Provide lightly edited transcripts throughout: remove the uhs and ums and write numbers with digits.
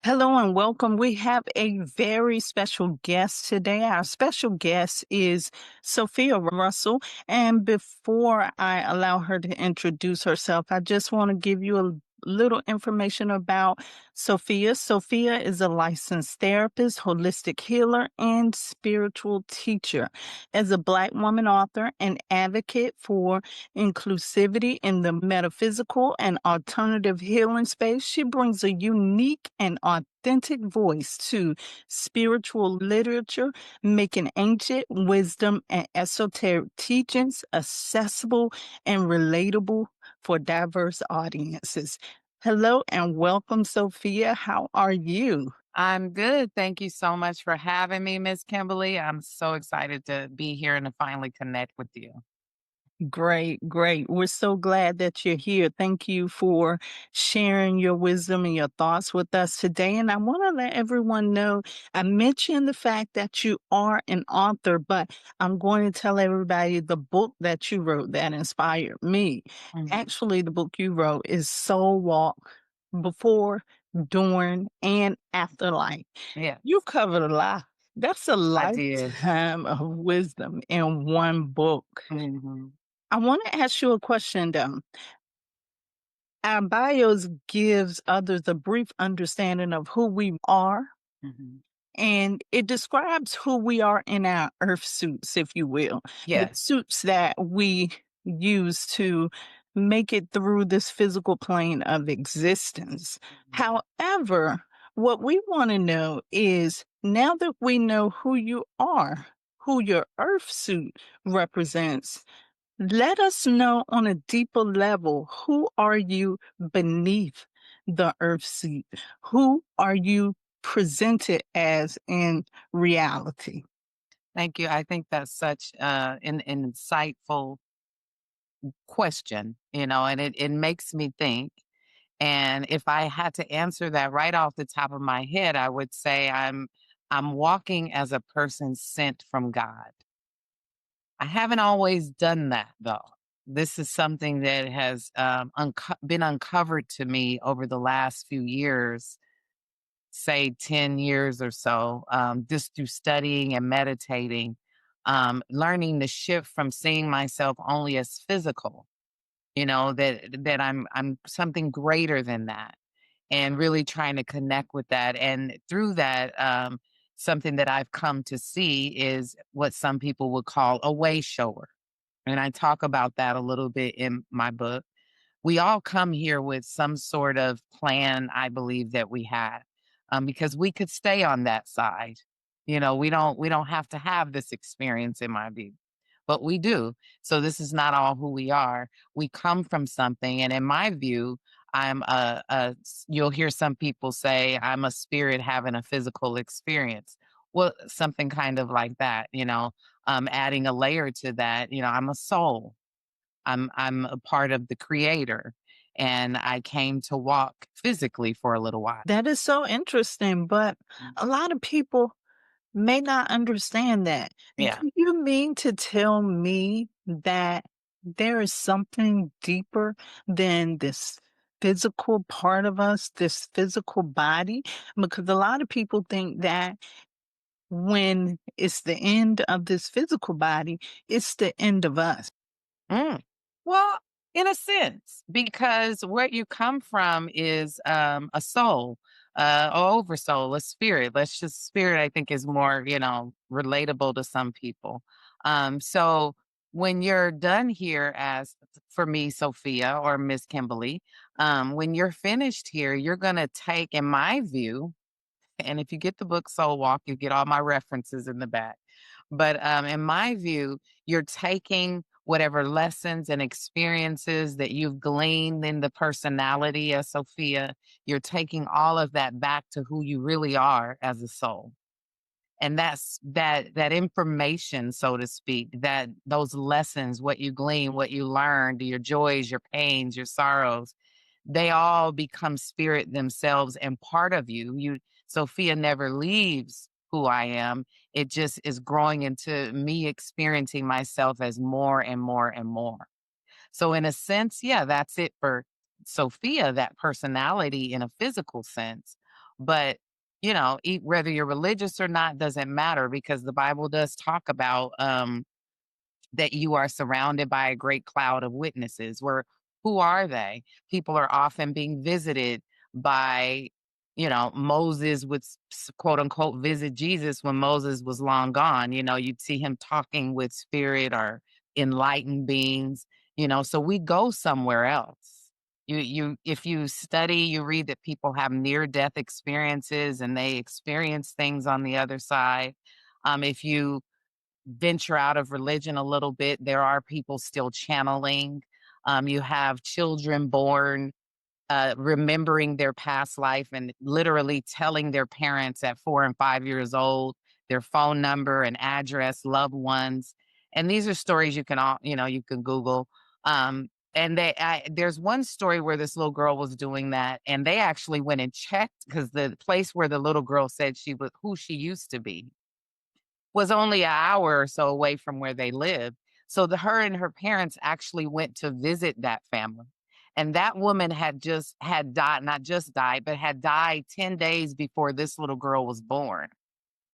Hello and welcome. We have a very special guest today. Our special guest is Sophia Russell. And before I allow her to introduce herself, I just want to give you a little information about Sophia. Sophia is a licensed therapist, holistic healer, and spiritual teacher. As a Black woman author and advocate for inclusivity in the metaphysical and alternative healing space, she brings a unique and authentic voice to spiritual literature, making ancient wisdom and esoteric teachings accessible and relatable for diverse audiences. Hello and welcome, Sophia. How are you? I'm good. Thank you so much for having me, Miss Kimbaley. I'm so excited to be here and to finally connect with you. Great, great. We're so glad that you're here. Thank you for sharing your wisdom and your thoughts with us today. And I want to let everyone know I mentioned the fact that you are an author, but I'm going to tell everybody the book that you wrote that inspired me. Mhm. Actually, the book you wrote is Soul Walk Before, During, and After Life. Yes, You covered a lot. That's a I did. lifetime of wisdom in one book. Mhm. I want to ask you a question though. Our bios gives others a brief understanding of who we are, Mhm. and it describes who we are in our earth suits, if you will, the Yes. suits that we use to make it through this physical plane of existence. Mhm. However, what we want to know is now that we know who you are, who your earth suit represents, let us know on a deeper level, who are you beneath the earth seat? Who are you presented as in reality? Thank you. I think that's such an insightful question, and it makes me think. And if I had to answer that right off the top of my head, I would say I'm walking as a person sent from God. I haven't always done that though. This is something that has been uncovered to me over the last few years, say 10 years or so, just through studying and meditating, learning to shift from seeing myself only as physical, that I'm something greater than that, and really trying to connect with that. And through that, something that I've come to see is what some people would call a way shower, and I talk about that a little bit in my book. We all come here with some sort of plan, I believe that we have, because we could stay on that side. We don't have to have this experience in my view, but we do. So this is not all who we are. We come from something, and in my view, you'll hear some people say I'm a spirit having a physical experience. Well, something kind of like that, adding a layer to that, I'm a soul. I'm a part of the creator, and I came to walk physically for a little while. That is so interesting, but Mm. a lot of people may not understand that. Yeah. Do you mean to tell me that there is something deeper than this physical part of us, this physical body? Because a lot of people think that when it's the end of this physical body, it's the end of us. Mm. Well, in a sense, because where you come from is a soul, oversoul, a spirit. Let's just spirit. I think is more, relatable to some people. So when you're done here, as for me, Sophia or Miss Kimberly, when you're finished here, you're gonna take, in my view, and if you get the book Soul Walk, you get all my references in the back. But in my view, you're taking whatever lessons and experiences that you've gleaned in the personality of Sophia, you're taking all of that back to who you really are as a soul. And that's that information, so to speak, that those lessons, what you glean, what you learned, your joys, your pains, your sorrows, they all become spirit themselves and part of you. Sophia never leaves who I am. It just is growing into me experiencing myself as more and more and more. So in a sense, yeah, that's it for Sophia, that personality in a physical sense. But, whether you're religious or not doesn't matter because the Bible does talk about that you are surrounded by a great cloud of witnesses. Where who are they? People are often being visited by, Moses would quote unquote visit Jesus when Moses was long gone. You'd see him talking with spirit or enlightened beings, so we go somewhere else. If you study, you read that people have near death experiences and they experience things on the other side. If you venture out of religion a little bit, there are people still channeling. You have children born remembering their past life and literally telling their parents at 4 and 5 years old their phone number and address, loved ones. And these are stories you can you can Google. And there's one story where this little girl was doing that, and they actually went and checked because the place where the little girl said who she used to be was only an hour or so away from where they lived. So her and her parents actually went to visit that family. And that woman had died, not just died, but had died 10 days before this little girl was born.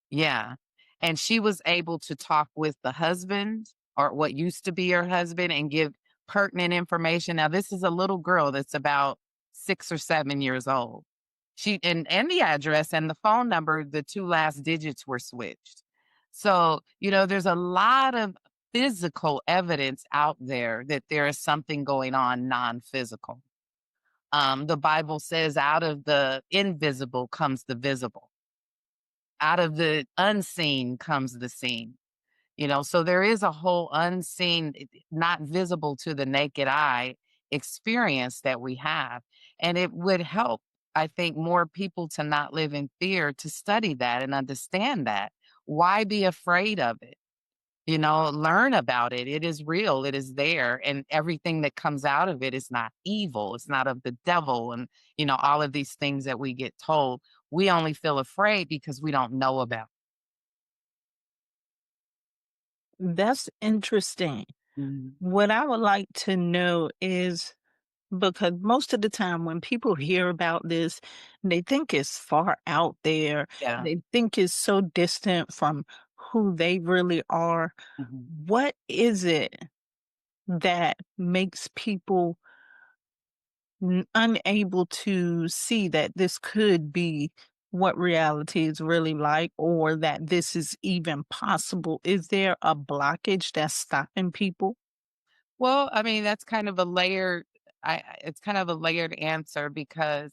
Yeah. And she was able to talk with the husband or what used to be her husband and give pertinent information. Now, this is a little girl that's about 6 or 7 years old. And the address and the phone number, the two last digits were switched. So, there's a lot of physical evidence out there that there is something going on non-physical. The Bible says out of the invisible comes the visible. Out of the unseen comes the seen. So there is a whole unseen, not visible to the naked eye experience that we have. And it would help, I think, more people to not live in fear, to study that and understand that. Why be afraid of it? Learn about it. It is real. It is there. And everything that comes out of it is not evil. It's not of the devil. And, all of these things that we get told. We only feel afraid because we don't know about. That's interesting. Mhm. What I would like to know is because most of the time when people hear about this, they think it's far out there. Yeah. They think it's so distant from who they really are. Mhm. What is it that makes people unable to see that this could be what reality is really like or that this is even possible? Is there a blockage that's stopping people? Well, I mean, that's kind of a layered it's kind of a layered answer because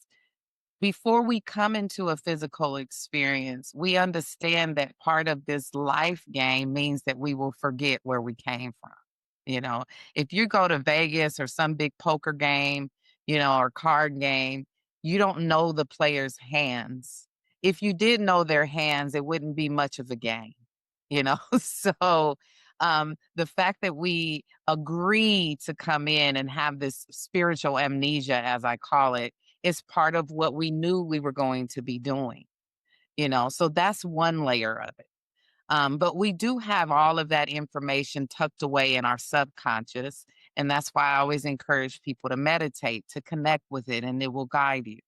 before we come into a physical experience, we understand that part of this life game means that we will forget where we came from. You know, if you go to Vegas or some big poker game, or card game, you don't know the player's hands. If you did know their hands, it wouldn't be much of a game, So, the fact that we agree to come in and have this spiritual amnesia, as I call it, is part of what we knew we were going to be doing, So that's one layer of it. But we do have all of that information tucked away in our subconscious. And that's why I always encourage people to meditate, to connect with it, and it will guide you.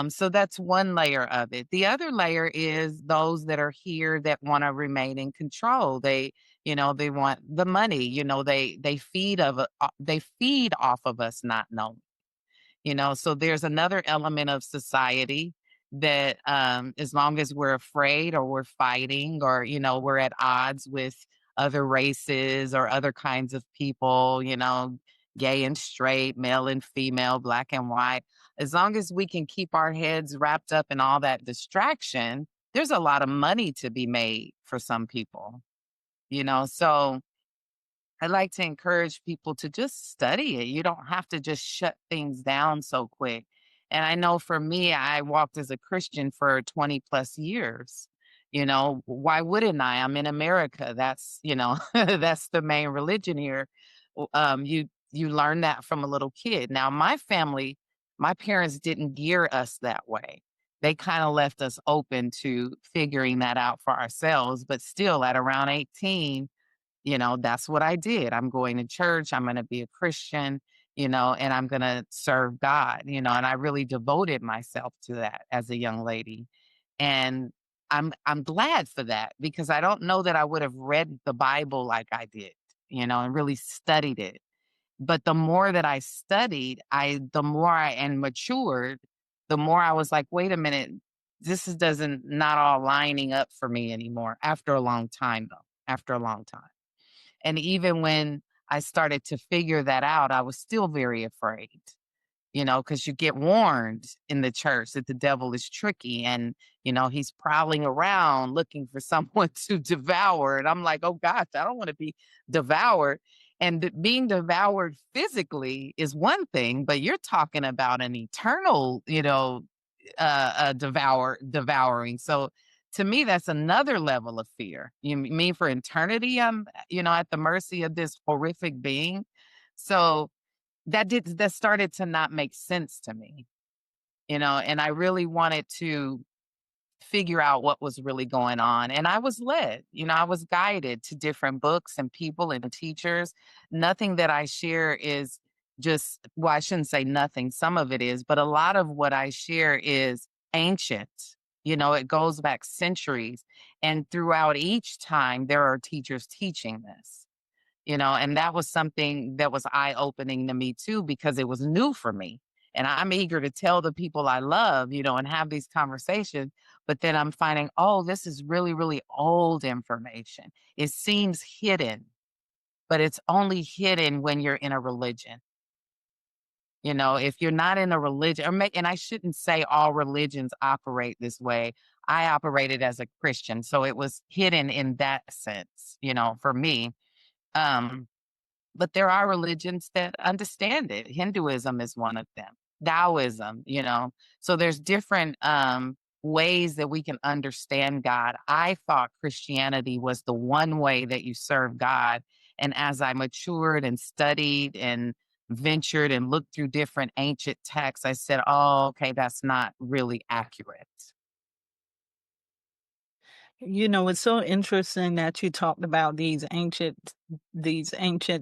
So that's one layer of it. The other layer is those that are here that want to remain in control. They want the money. They feed off of us not knowing. So there's another element of society that as long as we're afraid or we're fighting or we're at odds with other races or other kinds of people, gay and straight, male and female, black and white, as long as we can keep our heads wrapped up in all that distraction, there's a lot of money to be made for some people. So I like to encourage people to just study it. You don't have to just shut things down so quick. And I know for me, I walked as a Christian for 20 plus years. Why wouldn't I? I'm in America. That's, that's the main religion here. You learn that from a little kid. Now, my family, my parents didn't gear us that way. They kind of left us open to figuring that out for ourselves. But still, at around 18, that's what I did. I'm going to church. I'm going to be a Christian. and I'm going to serve God, and I really devoted myself to that as a young lady. And I'm glad for that because I don't know that I would have read the Bible like I did, and really studied it. But the more that I studied, the more I and matured, the more I was like, wait a minute, this is doesn't not all lining up for me anymore after a long time though. After a long time. And even when I started to figure that out, I was still very afraid, because you get warned in the church that the devil is tricky and, he's prowling around looking for someone to devour. And I'm like, oh gosh, I don't want to be devoured. And being devoured physically is one thing, but you're talking about an eternal, devouring. So to me, that's another level of fear. You mean for eternity, I'm, at the mercy of this horrific being. So that started to not make sense to me, and I really wanted to figure out what was really going on. And I was led, I was guided to different books and people and teachers. Nothing that I share is just, well, I shouldn't say nothing. Some of it is, but a lot of what I share is ancient. It goes back centuries. And throughout each time, there are teachers teaching this. And that was something that was eye opening to me too, because it was new for me. And I'm eager to tell the people I love, and have these conversations. But then I'm finding, oh, this is really, really old information. It seems hidden, but it's only hidden when you're in a religion. If you're not in a religion, and I shouldn't say all religions operate this way. I operated as a Christian, so it was hidden in that sense, for me. Um, but there are religions that understand it. Hinduism is one of them. Taoism, So there's different ways that we can understand God. I thought Christianity was the one way that you serve God. And as I matured and studied and ventured and looked through different ancient texts, I said, oh, okay, that's not really accurate. It's so interesting that you talked about these ancient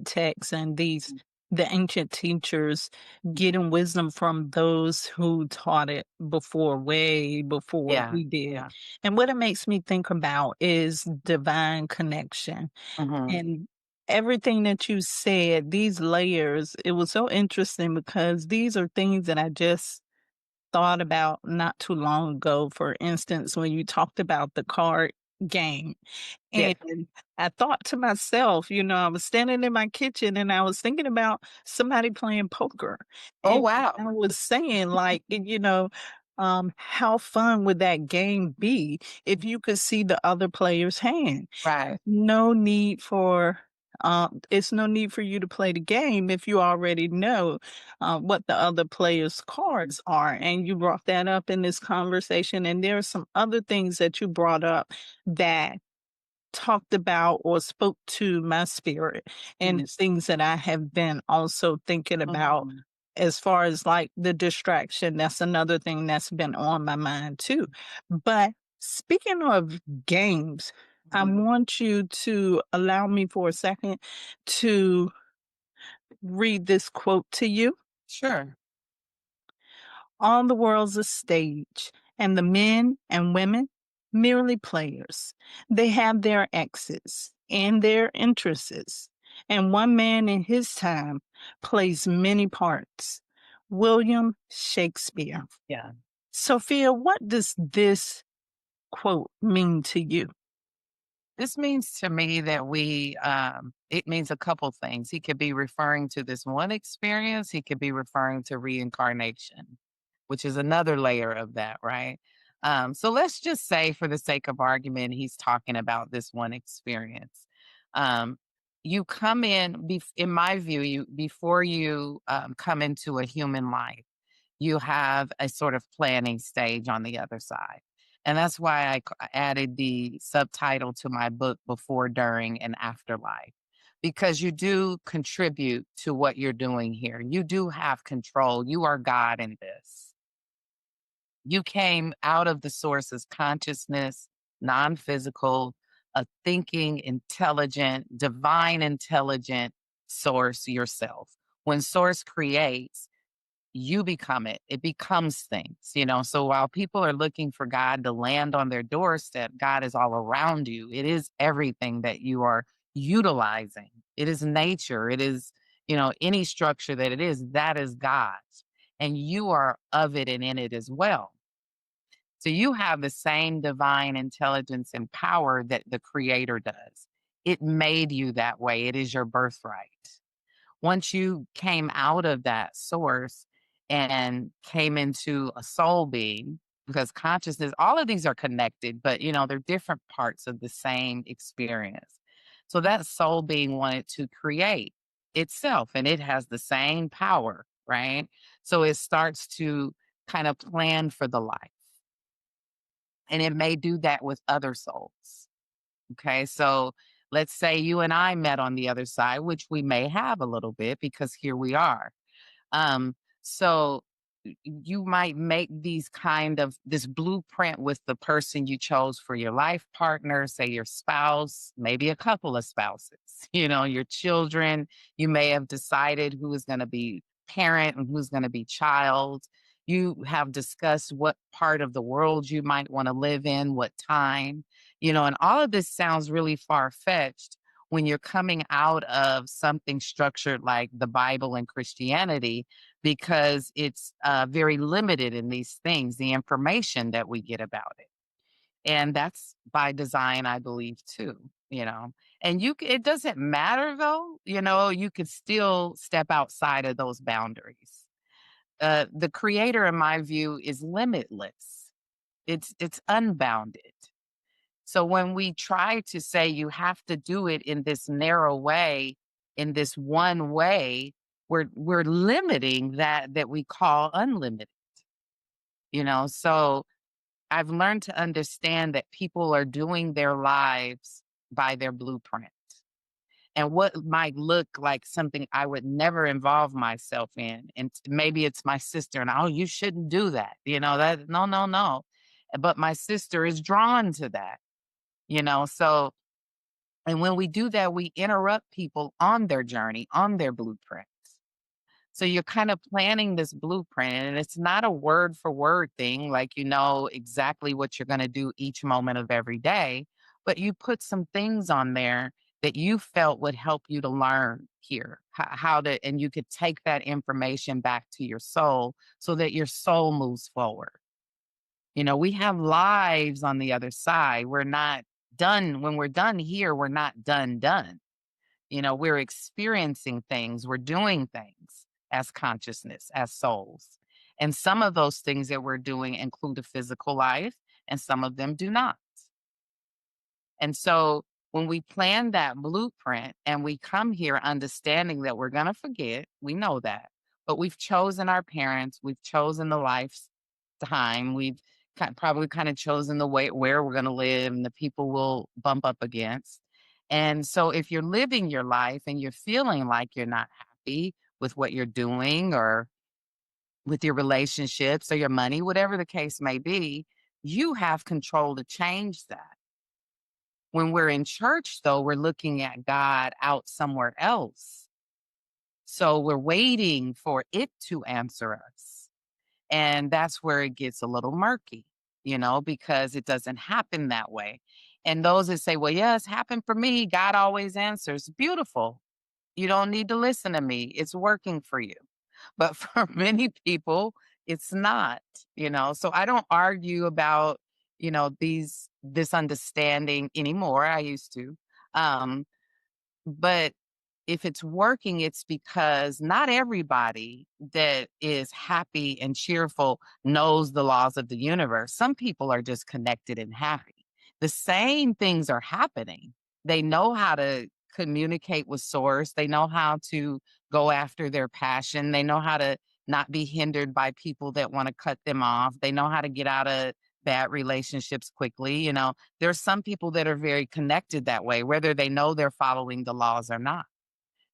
texts and the ancient teachers getting wisdom from those who taught it before, way before Yeah. we did. Yeah. And what it makes me think about is divine connection. Hmm. And everything that you said, these layers, it was so interesting because these are things that I just thought about not too long ago. For instance, when you talked about the card game, Yeah. and I thought to myself, I was standing in my kitchen and I was thinking about somebody playing poker. Oh, And wow. I was saying, like, how fun would that game be if you could see the other player's hand? Right. No need for it's no need for you to play the game if you already know what the other player's cards are. And you brought that up in this conversation. And there are some other things that you brought up that talked about or spoke to my spirit, and it's things that I have been also thinking about Mhm. as far as like the distraction. That's another thing that's been on my mind too. But speaking of games, I Mhm. want you to allow me for a second to read this quote to you. Sure. All the world's a stage, and the men and women merely players. They have their exits and their interests, and one man in his time plays many parts. William Shakespeare. Yeah. Sophia, what does this quote mean to you? This means to me that it means a couple things. He could be referring to this one experience. He could be referring to reincarnation, which is another layer of that, right? So let's just say, for the sake of argument, he's talking about this one experience. Um, you come in my view, before you come into a human life, you have a sort of planning stage on the other side. And that's why I added the subtitle to my book, Before, During, and Afterlife, because you do contribute to what you're doing here. You do have control. You are God in this. You came out of the source's consciousness, non physical, a thinking, intelligent, divine intelligent source yourself. When source creates, you become it. It becomes things. So while people are looking for God to land on their doorstep, God is all around you. It is everything that you are utilizing. It is nature. It is any structure that is God's. And you are of it and in it as well. So you have the same divine intelligence and power that the creator does. It made you that way. It is your birthright. Once you came out of that source and came into a soul being, because consciousness, all of these are connected, but they're different parts of the same experience. So that soul being wanted to create itself, and it has the same power, right? So it starts to kind of plan for the life. And it may do that with other souls. Okay. So let's say you and I met on the other side, which we may have a little bit because here we are. So you might make this blueprint with the person you chose for your life partner, say your spouse, maybe a couple of spouses, your children. You may have decided who is going to be parent and who's going to be child. You have discussed what part of the world you might want to live in, what time, and all of this sounds really far fetched when you're coming out of something structured like the Bible and Christianity, because it's very limited in these things, the information that we get about it. And that's by design, I believe, too. And it doesn't matter though, you could still step outside of those boundaries. The creator, in my view, is limitless. It's unbounded. So when we try to say you have to do it in this narrow way, in this one way, we're limiting that we call unlimited. So I've learned to understand that people are doing their lives by their blueprint. And what might look like something I would never involve myself in. And maybe it's my sister, and you shouldn't do that. That no, no, no. But my sister is drawn to that. So, and when we do that, we interrupt people on their journey, on their blueprint. So you're kind of planning this blueprint, and it's not a word for word thing, like you know exactly what you're going to do each moment of every day, but you put some things on there that you felt would help you to learn here how to, and you could take that information back to your soul so that your soul moves forward. We have lives on the other side. We're not done. When we're done here, we're not done. We're experiencing things, we're doing things as consciousness, as souls. And some of those things that we're doing include a physical life, and some of them do not. And so when we plan that blueprint and we come here understanding that we're going to forget, we know that, but we've chosen our parents, we've chosen the lifetime, we've probably kind of chosen the way where we're going to live and the people we'll bump up against. And so if you're living your life and you're feeling like you're not happy with what you're doing or with your relationships or your money, whatever the case may be, you have control to change that. When we're in church, though, we're looking at God out somewhere else. So we're waiting for it to answer us. And that's where it gets a little murky, because it doesn't happen that way. And those that say, well, yeah, it's happened for me. God always answers. Beautiful. You don't need to listen to me. It's working for you. But for many people, it's not. So I don't argue about, this understanding anymore. I used to. Um, but if it's working, it's because not everybody that is happy and cheerful knows the laws of the universe. Some people are just connected and happy. The same things are happening. They know how to communicate with source. They know how to go after their passion. They know how to not be hindered by people that want to cut them off. They know how to get out of bad relationships quickly. There's some people that are very connected that way, whether they know they're following the laws or not.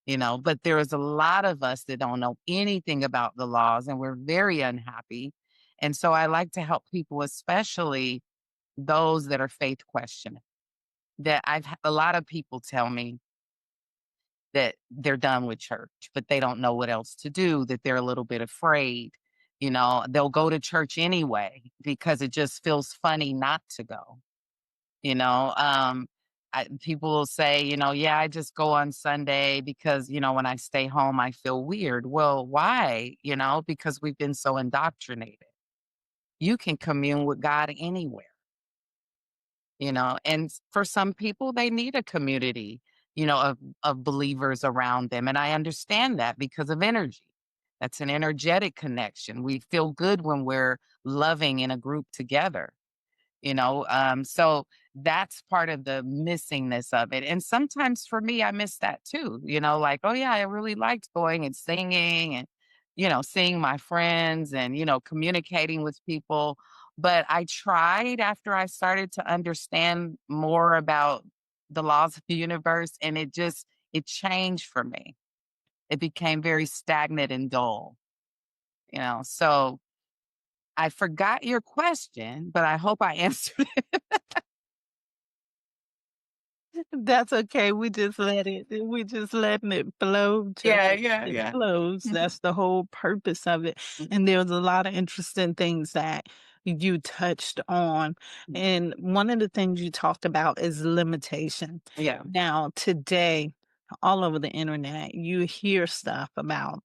But there is a lot of us that don't know anything about the laws and we're very unhappy. And so I like to help people, especially those that are faith questioning. That I've had a lot of people tell me that they're done with church, but they don't know what else to do, that they're a little bit afraid. They'll go to church anyway because it just feels funny not to go. You know, people will say, yeah, I just go on Sunday because, when I stay home, I feel weird. Well, why? Because we've been so indoctrinated. You can commune with God anywhere. And for some people, they need a community, of believers around them. And I understand that because of energy. That's an energetic connection. We feel good when we're loving in a group together. So that's part of the missingness of it. And sometimes for me, I miss that too, like, oh yeah, I really liked going and singing and, seeing my friends and, communicating with people. But I tried after I started to understand more about the laws of the universe, and it changed for me. It became very stagnant and dull, so I forgot your question, but I hope I answered. That's okay. We just letting it flow till Yeah, yeah, it yeah. flows. Mhm, That's the whole purpose of it. mhm, And there's a lot of interesting things that you touched on. mhm. And one of the things you talked about is limitation. Yeah. Now, today, all over the internet, you hear stuff about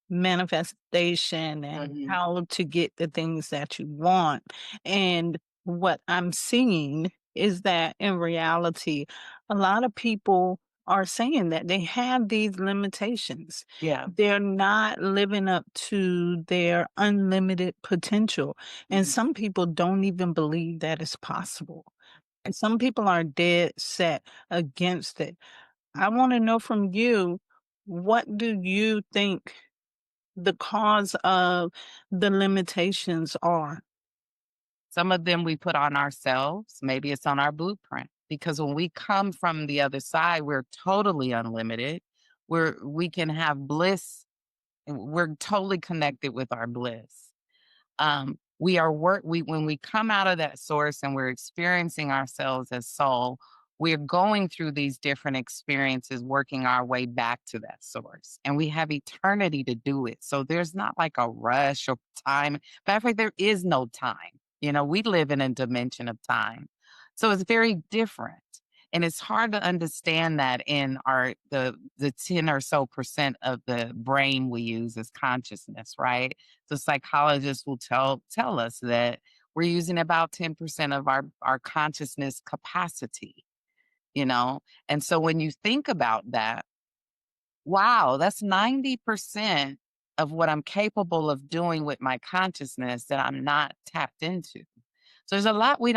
manifestation and Mhm. how to get the things that you want. And what I'm seeing is that in reality, a lot of people are saying that they have these limitations. Yeah. They're not living up to their unlimited potential. And Mhm. some people don't even believe that it's possible. And some people are dead set against it. I want to know from you, what do you think the cause of the limitations are? Some of them we put on ourselves. Maybe it's on our blueprint because when we come from the other side, we're totally unlimited. We can have bliss. We're totally connected with our bliss. We are work we When we come out of that source and we're experiencing ourselves as soul, we're going through these different experiences, working our way back to that source. And we have eternity to do it. So there's not like a rush or time. Matter of fact, there is no time. We live in a dimension of time. So it's very different. And it's hard to understand that in the 10 or so percent of the brain we use as consciousness, right? The psychologists will tell us that we're using about 10% of our consciousness capacity, you know? And so when you think about that, wow, that's 90% of what I'm capable of doing with my consciousness that I'm not tapped into. So there's a lot we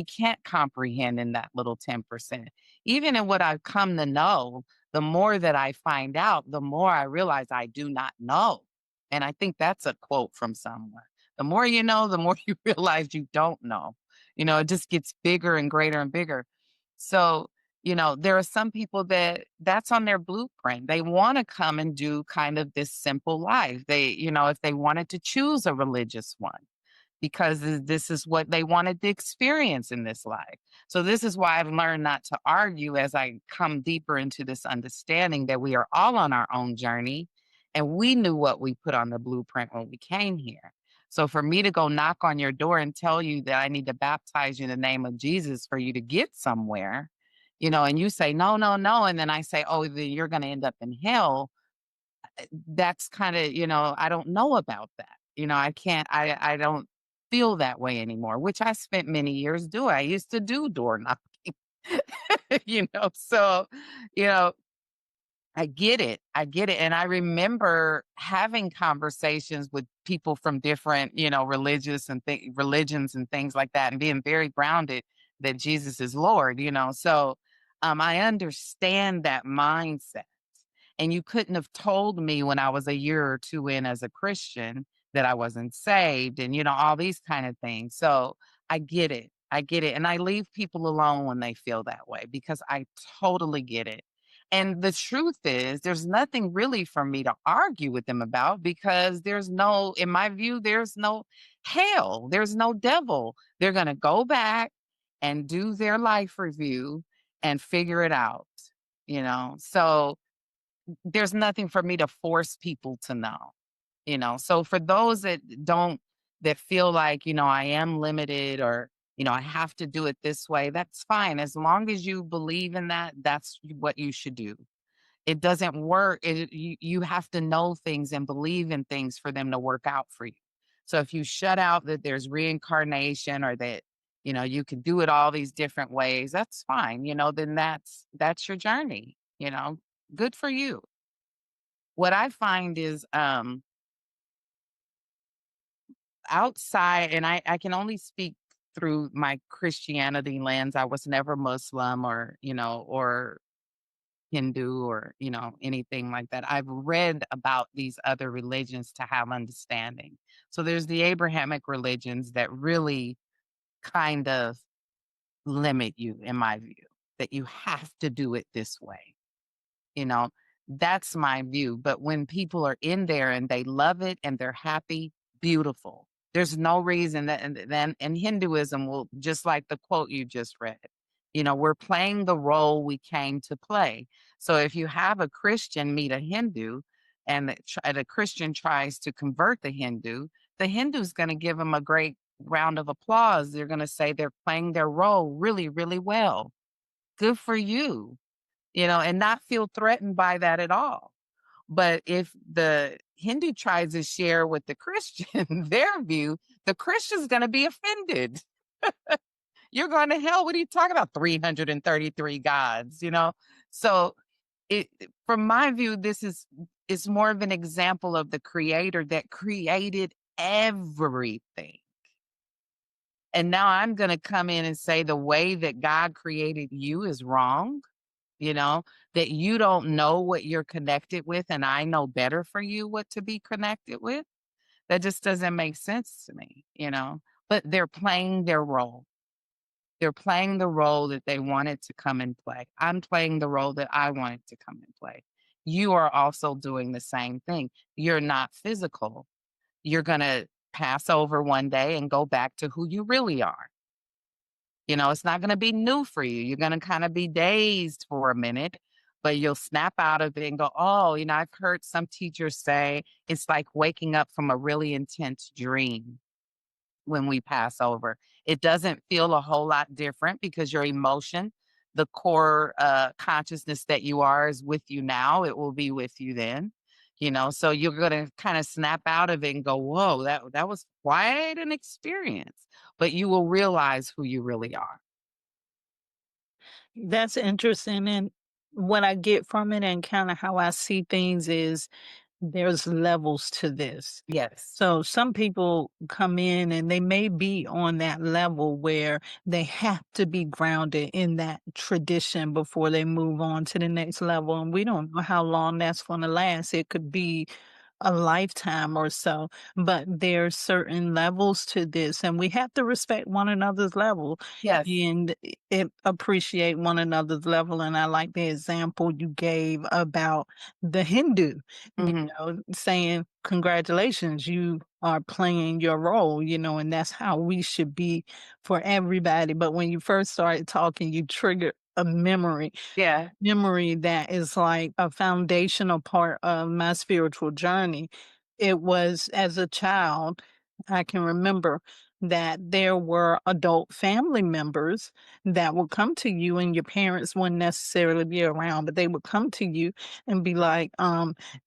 can't comprehend in that little 10%. Even in what I've come to know, the more that I find out, the more I realize I do not know. And I think that's a quote from somewhere. The more you know, the more you realize you don't know. It just gets bigger and greater and bigger. So, there are some people that's on their blueprint. They want to come and do kind of this simple life. If they wanted to choose a religious one because this is what they wanted to experience in this life. So this is why I've learned not to argue as I come deeper into this understanding that we are all on our own journey and we knew what we put on the blueprint when we came here. So for me to go knock on your door and tell you that I need to baptize you in the name of Jesus for you to get somewhere, and you say no, no, no, and then I say, oh, then you're going to end up in hell. That's kind of, I don't know about that. I can't, I don't feel that way anymore, which I spent many years doing. I used to do door knocking, so, you know, I get it. I get it. And I remember having conversations with people from different, religions and things like that, and being very grounded that Jesus is Lord, So I understand that mindset. And you couldn't have told me when I was a year or two in as a Christian that I wasn't saved and, all these kind of things. So I get it. I get it. And I leave people alone when they feel that way because I totally get it. And the truth is, there's nothing really for me to argue with them about because in my view, there's no hell, there's no devil. They're going to go back and do their life review and figure it out, So there's nothing for me to force people to know, you know? So for those that don't that feel like, I am limited or, I have to do it this way, that's fine. As long as you believe in that, that's what you should do. It doesn't work. You have to know things and believe in things for them to work out for you. So if you shut out that there's reincarnation or that, you can do it all these different ways, that's fine. Then that's your journey, good for you. What I find is outside, and I can only speak through my Christianity lens. I was never Muslim or Hindu or, anything like that. I've read about these other religions to have understanding. So there's the Abrahamic religions that really kind of limit you, in my view, that you have to do it this way. You know, that's my view. But when people are in there and they love it and they're happy, beautiful. There's no reason that, and then in Hinduism will, just like the quote you just read, we're playing the role we came to play. So if you have a Christian meet a Hindu and the Christian tries to convert the Hindu's going to give them a great round of applause. They're going to say they're playing their role really, really well. Good for you, and not feel threatened by that at all. But if the Hindu tries to share with the Christian their view, the Christian's going to be offended. You're going to hell. What are you talking about? 333 gods. So from my view, this is more of an example of the creator that created everything. And now I'm going to come in and say the way that God created you is wrong, that you don't know what you're connected with, and I know better for you what to be connected with. That just doesn't make sense to me. But they're playing their role. They're playing the role that they wanted to come and play. I'm playing the role that I wanted to come and play. You are also doing the same thing. You're not physical. You're going to pass over one day and go back to who you really are. It's not going to be new for you. You're going to kind of be dazed for a minute, but you'll snap out of it and go, oh, I've heard some teachers say it's like waking up from a really intense dream when we pass over. It doesn't feel a whole lot different because your emotion, the core consciousness that you are is with you now. It will be with you then. So you're going to kind of snap out of it and go, whoa, that was quite an experience. But you will realize who you really are. That's interesting. And what I get from it and kind of how I see things is there's levels to this. Yes. So some people come in and they may be on that level where they have to be grounded in that tradition before they move on to the next level. And we don't know how long that's going to last. It could be a lifetime or so, but there's certain levels to this, and we have to respect one another's level Yes. and appreciate one another's level. And I like the example you gave about the Hindu, Mhm. saying, congratulations, you are playing your role, and that's how we should be for everybody. But when you first started talking, you triggered a Yeah. memory that is like a foundational part of my spiritual journey. It was as a child, I can remember that there were adult family members that would come to you, and your parents wouldn't necessarily be around, but they would come to you and be like,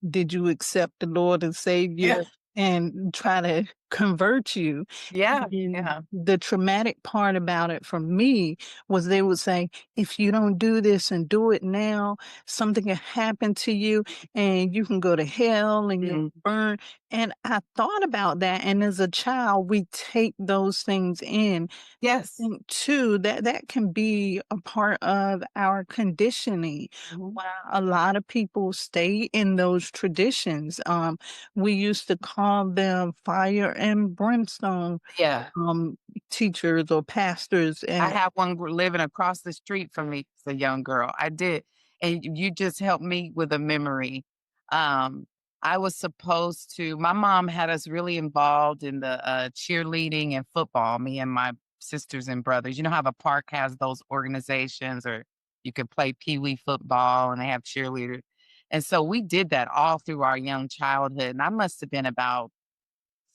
did you accept the Lord and Yeah. Savior? And try to convert you. Yeah. And Yeah. the traumatic part about it for me was they would say, if you don't do this and do it now, something can happen to you and you can go to hell and you'll Mhm. burn. And I thought about that. And as a child, we take those things in. Yes. And too, that can be a part of our conditioning. Mhm. While a lot of people stay in those traditions, we used to call them fire and brimstone Yeah. um, teachers or pastors. I And have one living across the street from me. It's a young girl. I did. And you just helped me with a memory. Um, I was supposed to, my mom had us really involved in the cheerleading and football, me and my sisters and brothers. You know how the park has those organizations, or you could play pee wee football and they have cheerleaders. And so we did that all through our young childhood. And I must have been about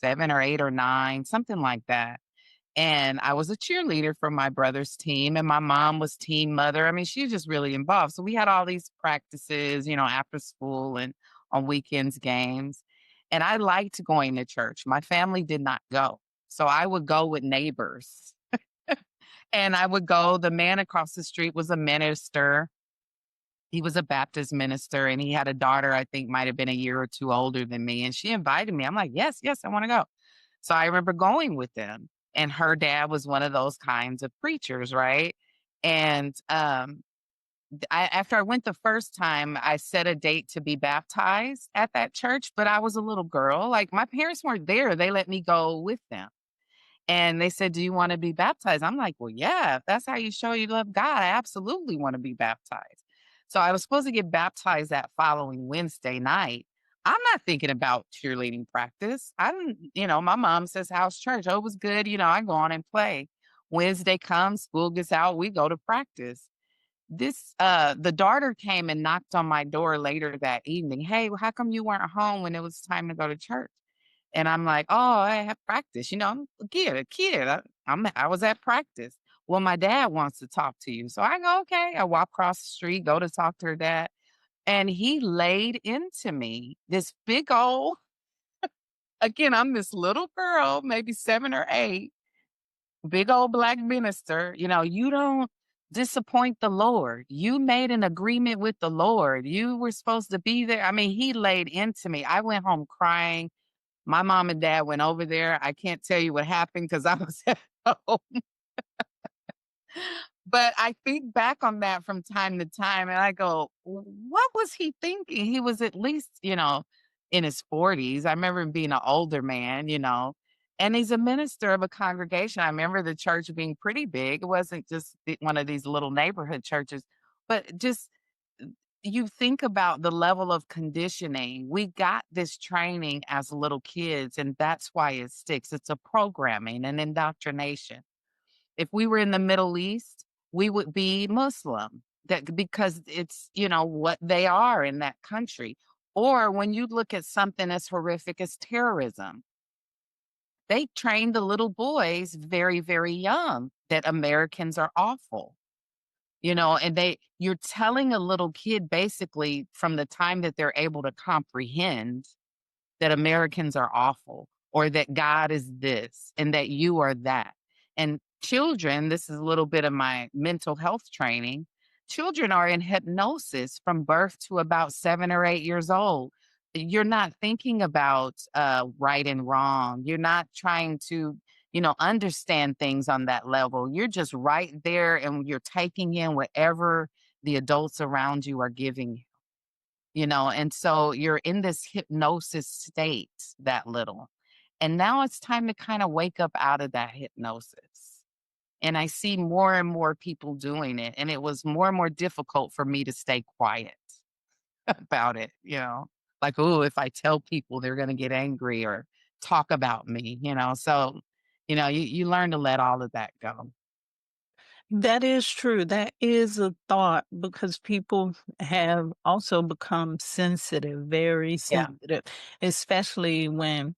7 or 8 or 9, something like that. And I was a cheerleader for my brother's team, and my mom was team mother. I mean, she was just really involved. So we had all these practices, after school and on weekends, games. And I liked going to church. My family did not go. So I would go with neighbors. And I would go. The man across the street was a minister. He was a Baptist minister, and he had a daughter, I think might have been a year or 2 older than me, and she invited me. I'm like, "Yes, yes, I wanna go." So I remember going with them, and her dad was one of those kinds of preachers, right? And, after I went the first time, I set a date to be baptized at that church, but I was a little girl, like, my parents weren't there, they let me go with them. And they said, "Do you wanna be baptized?" I'm like, "Well, yeah, if that's how you show you love God, I absolutely wanna be baptized." So I was supposed to get baptized that following Wednesday night. I'm not thinking about cheerleading practice. I didn't my mom says, "How's church?" "Oh, it was good," I go on and play. Wednesday comes, school gets out, we go to practice. The daughter came and knocked on my door later that evening. "Hey, well, how come you weren't home when it was time to go to church?" And I'm like, "Oh, I have practice." I'm a kid. I was at practice. "Well, my dad wants to talk to you." So I go, "Okay." I walk across the street, go to talk to her dad, and he laid into me this big old again, I'm this little girl, maybe 7 or 8, big old black minister, "You don't disappoint the Lord. You made an agreement with the Lord. You were supposed to be there." I mean, he laid into me. I went home crying. My mom and dad went over there. I can't tell you what happened because I was at home. But I think back on that from time to time and I go, What was he thinking?" He was at least, in his 40s. I remember him being an older man, and he's a minister of a congregation. I remember the church being pretty big. It wasn't just one of these little neighborhood churches, but just you think about the level of conditioning. We got this training as little kids, and that's why it sticks. It's a programming and indoctrination. If we were in the Middle East, we would be Muslim that because it's, what they are in that country. Or when you look at something as horrific as terrorism, they train the little boys very, very young that Americans are awful. And you're telling a little kid basically from the time that they're able to comprehend that Americans are awful or that God is this and that you are that. And children, this is a little bit of my mental health training. Children are in hypnosis from birth to about 7 or 8 years old. You're not thinking about right and wrong. You're not trying to, understand things on that level. You're just right there and you're taking in whatever the adults around you are giving and so you're in this hypnosis state that little. And now it's time to kind of wake up out of that hypnosis. And I see more and more people doing it. And it was more and more difficult for me to stay quiet about it. Like, oh, if I tell people they're going to get angry or talk about me. So, you learn to let all of that go. That is true. That is a thought because people have also become sensitive, very Yeah. sensitive, especially when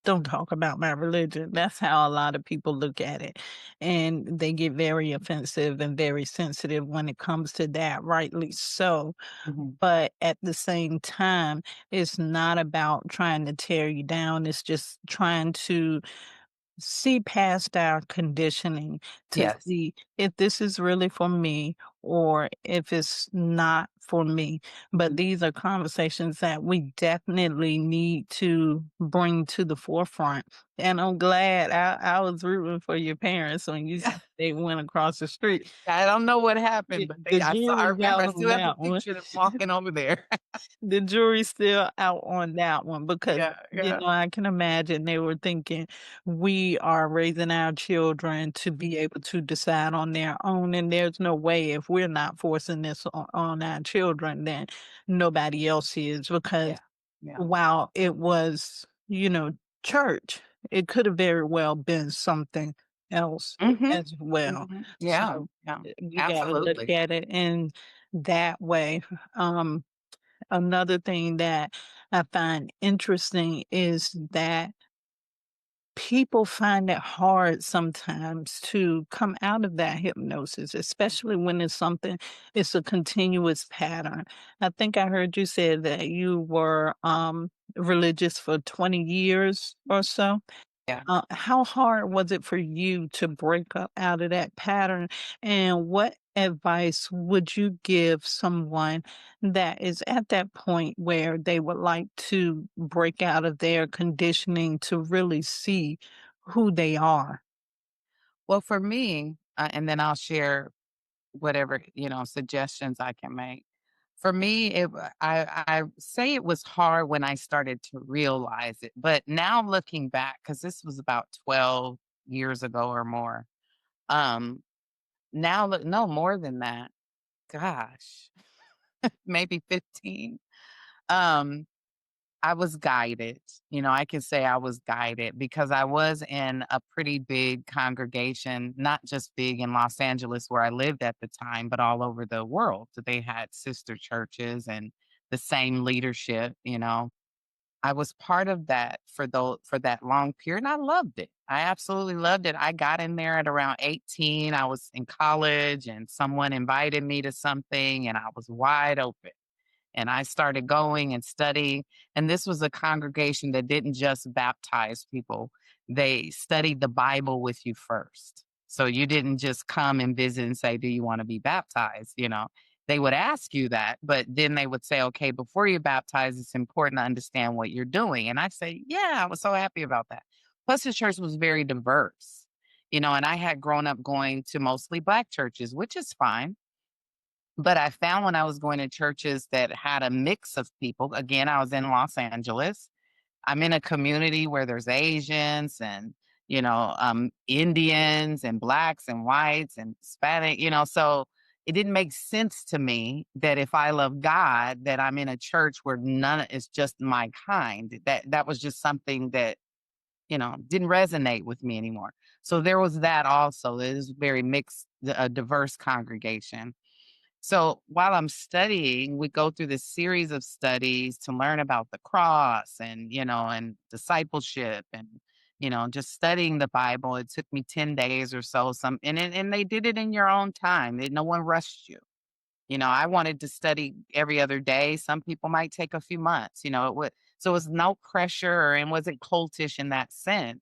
don't talk about my religion. That's how a lot of people look at it. And they get very offensive and very sensitive when it comes to that, rightly so. Mhm. But at the same time, it's not about trying to tear you down. It's just trying to see past our conditioning to Yes. see if this is really for me or if it's not for me. But these are conversations that we definitely need to bring to the forefront. And I'm glad I was rooting for your parents when you said they went across the street. I don't know what happened, but The I jury's remember out I on still have the that one. picture of them walking over there. The jury's still out on that one because, Yeah, yeah. I can imagine they were thinking we are raising our children to be able to decide on their own. And there's no way if we're not forcing this on our children, then nobody else is. Because Yeah, yeah. while it was, church, it could have very well been something else Mhm, as well. mhm. Yeah, So yeah, you got to look absolutely. at it. And that way. Um, Another thing that I find interesting is that people find it hard sometimes to come out of that hypnosis, especially when it's a continuous pattern. I think I heard you say that you were religious for 20 years or so. Yeah. How hard was it for you to break up out of that pattern? And what advice would you give someone that is at that point where they would like to break out of their conditioning to really see who they are? Well, for me, and then I'll share whatever, suggestions I can make. For me, I say it was hard when I started to realize it, but now looking back, because this was about 12 years ago or more. Um, Now look, no, more than that. Gosh, maybe 15. Um, I was guided. I can say I was guided because I was in a pretty big congregation, not just big in Los Angeles where I lived at the time, but all over the world. So they had sister churches and the same leadership. I was part of that for that long period, and I loved it. I absolutely loved it. I got in there at around 18. I was in college, and someone invited me to something, and I was wide open. And I started going and studying. And this was a congregation that didn't just baptize people, they studied the Bible with you first. So you didn't just come and visit and say, "Do you want to be baptized?" They would ask you that, but then they would say, "Okay, before you baptize, it's important to understand what you're doing." And I say, "Yeah, I was so happy about that." Plus, the church was very diverse, and I had grown up going to mostly Black churches, which is fine, but I found when I was going to churches that had a mix of people, again, I was in Los Angeles. I'm in a community where there's Asians and, Indians and blacks and whites and Hispanic, so it didn't make sense to me that if I love God, that I'm in a church where none is just my kind. That was just something that didn't resonate with me anymore. So there was that also. It is very mixed, a diverse congregation. So while I'm studying, we go through this series of studies to learn about the cross and discipleship and just studying the Bible. It took me 10 days or so, and they did it in your own time. No one rushed you. I wanted to study every other day. Some people might take a few months, so it was no pressure and wasn't cultish in that sense.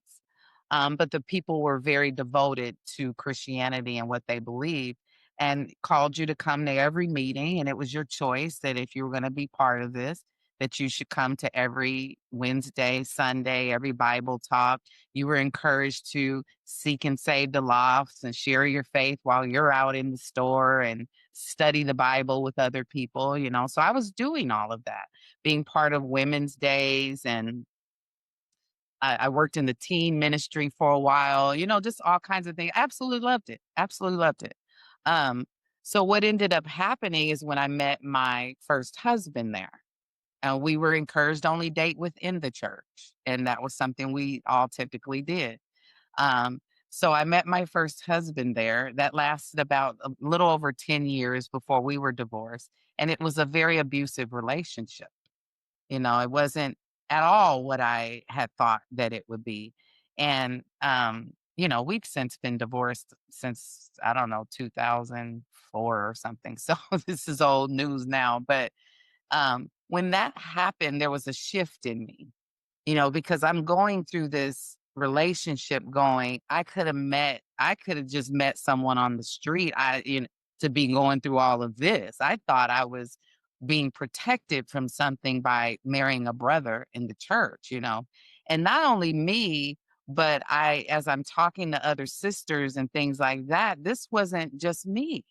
But the people were very devoted to Christianity and what they believed and called you to come to every meeting. And it was your choice that if you were going to be part of this, that you should come to every Wednesday, Sunday, every Bible talk. You were encouraged to seek and save the lost and share your faith while you're out in the store and study the Bible with other people. So I was doing all of that, being part of women's days, and I worked in the teen ministry for a while, just all kinds of things. Absolutely loved it. Absolutely loved it. Um, so what ended up happening is when I met my first husband there, we were encouraged to only date within the church. And that was something we all typically did. Um, so I met my first husband there. That lasted about a little over 10 years before we were divorced. And it was a very abusive relationship. It wasn't at all what I had thought that it would be. And, we've since been divorced since, I don't know, 2004 or something. So this is old news now. But when that happened, there was a shift in me, because I'm going through this relationship going, I could have just met someone on the street. To be going through all of this. I thought I was being protected from something by marrying a brother in the church. And not only me, but as I'm talking to other sisters and things like that, this wasn't just me.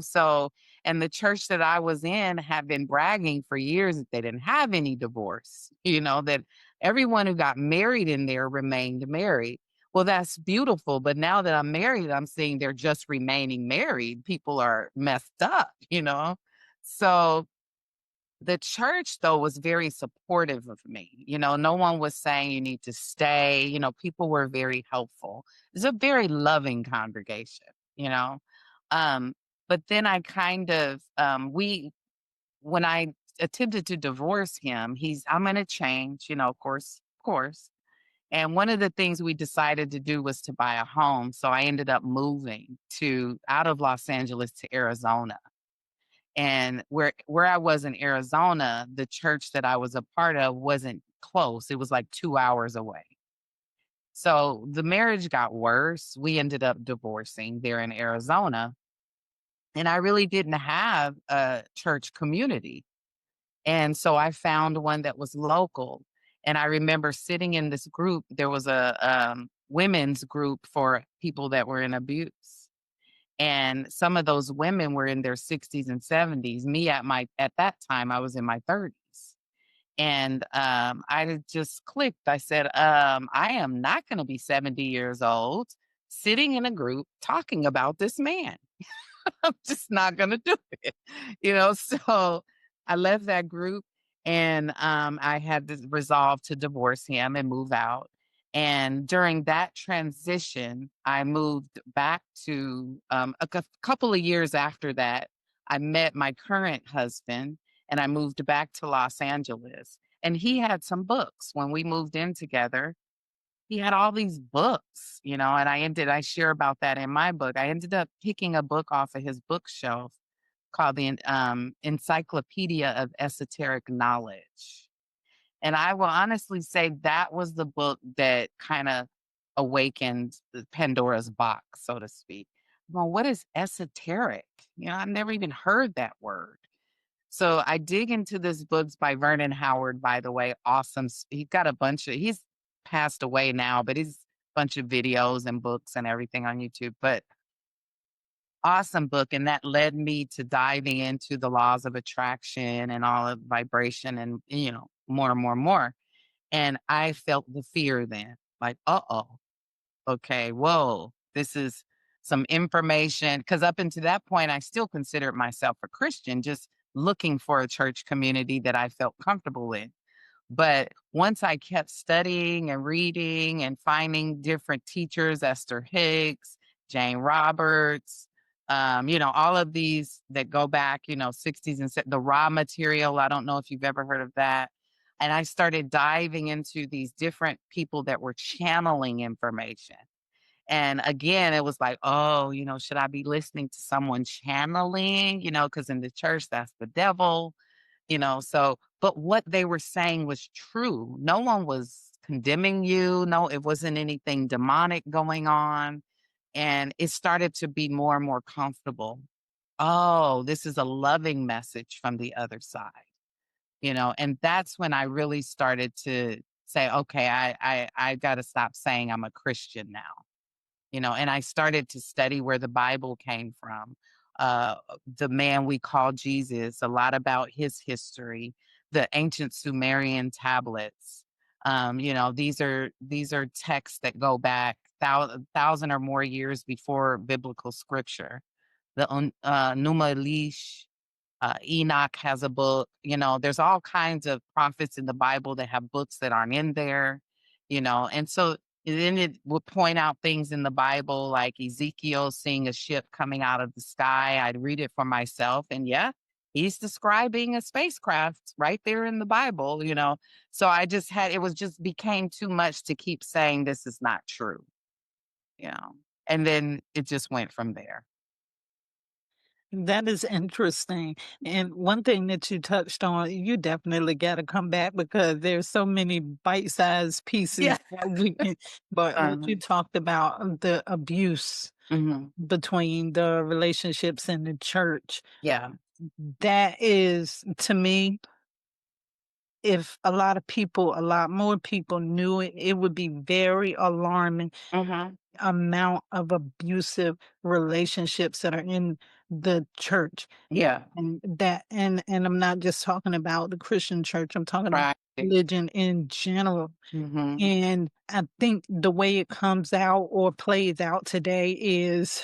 So, and the church that I was in had been bragging for years that they didn't have any divorce, that everyone who got married in there remained married. Well, that's beautiful. But now that I'm married, I'm seeing they're just remaining married. People are messed up. So the church, though, was very supportive of me. No one was saying you need to stay. People were very helpful. It's a very loving congregation. Um, But then I kind of, when I attempted to divorce him, I'm going to change, of course. And one of the things we decided to do was to buy a home. So I ended up moving to out of Los Angeles to Arizona. And where I was in Arizona, the church that I was a part of wasn't close. It was like 2 hours away. So the marriage got worse. We ended up divorcing there in Arizona. And I really didn't have a church community. And so I found one that was local. And I remember sitting in this group. There was a women's group for people that were in abuse. And some of those women were in their 60s and 70s. Me at that time, I was in my 30s. And just clicked. I said, I am not going to be 70 years old sitting in a group talking about this man. I'm just not gonna do it, So I left that group and I had to resolve to divorce him and move out. And during that transition, I moved back to couple of years after that. I met my current husband and I moved back to Los Angeles. And he had some books when we moved in together. He had all these books, and I share about that in my book. I ended up picking a book off of his bookshelf called the Encyclopedia of Esoteric Knowledge. And I will honestly say that was the book that kind of awakened the Pandora's box, so to speak. Well, what is esoteric? I've never even heard that word. So I dig into this books by Vernon Howard, by the way. Awesome. He's got he's passed away now, but he's a bunch of videos and books and everything on YouTube. But awesome book. And that led me to diving into the laws of attraction and all of vibration and, more and more and more. And I felt the fear then, like, uh-oh, okay, whoa, this is some information. Because up until that point, I still considered myself a Christian, just looking for a church community that I felt comfortable in. But once I kept studying and reading and finding different teachers, Esther Hicks, Jane Roberts, all of these that go back, 60s and the raw material. I don't know if you've ever heard of that. And I started diving into these different people that were channeling information. And again, it was like, oh, should I be listening to someone channeling? Because in the church, that's the devil, So, but what they were saying was true. No one was condemning you. No, it wasn't anything demonic going on. And it started to be more and more comfortable. Oh, this is a loving message from the other side, and that's when I really started to say, okay, I got to stop saying I'm a Christian now. And I started to study where the Bible came from, the man we call Jesus, a lot about his history, the ancient Sumerian tablets. These are texts that go back thousand or more years before biblical scripture. The Numerology Enoch has a book. There's all kinds of prophets in the Bible that have books that aren't in there, and so then it would point out things in the Bible like Ezekiel seeing a ship coming out of the sky. I'd read it for myself. And yeah, he's describing a spacecraft right there in the Bible. So it just became too much to keep saying this is not true, you know, and then it just went from there. That is interesting. And one thing that you touched on, you definitely got to come back because there's so many bite-sized Yeah. pieces that we can, but what you Um, talked about, the abuse mhm. between the relationships in the church, Yeah. that is, to me, if a lot more people knew it, it would be very alarming Mhm. amount of abusive relationships that are in the church. Yeah. And I'm not just talking about the Christian church, I'm talking about Right. religion in general. Mhm. And I think the way it comes out or plays out today is